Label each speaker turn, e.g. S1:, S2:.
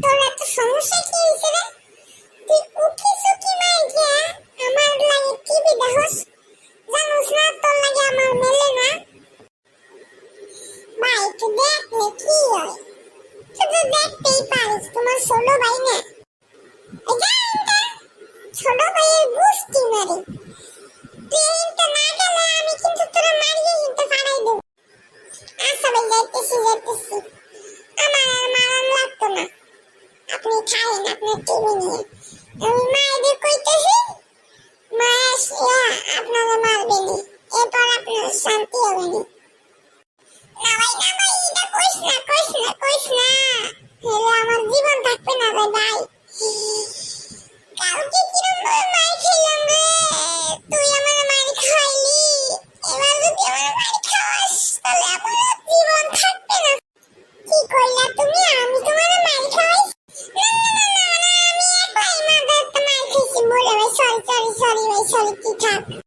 S1: তোর এত সমস্যা কি হইছে রে? তুই উকি সুকি মার গিয়া আমার লাগে টিভি দেখস, জানোস না তোর লাগে আমার মেলে না। ভাই একটু দেখ নে কি হয়, শুধু দেখতেই পারিস, তোমার ছোট ভাই না। এই জানটা ছোট ভাইয়ের গুষ্টি মারি, তুই কিন্তু না গেলে আমি কিন্তু তোরা মারিয়ে কিন্তু ফাড়াই দেব। আচ্ছা ভাই যাইতেছি যাইতেছি, আমার আর মারান লাগতো না, আপনি খাইন আপনার টিভি নিয়ে। আমি মায়েদের কইতেছি মায়া আপনারা মারবেনি, এরপর আপনার শান্তি হবে না। না ভাই না ভাই, এটা কইস না কইস না কইস না, হেলে আমার জীবন থাকবে না রে ভাই। কালকে কিরম ভাবে মার খেলাম রে, তুই আমার মার খাইলি, এবার যদি আমার মার খাস তাহলে আমার জীবন থাকবে না। কি করলা তুমি? আমি তোমার মার খাওয়াই? না না না না, আমি একলাই মাদার তো মার খেয়েছি, বলে ভাই সরি সরি সরি ভাই সরি, কি থাক।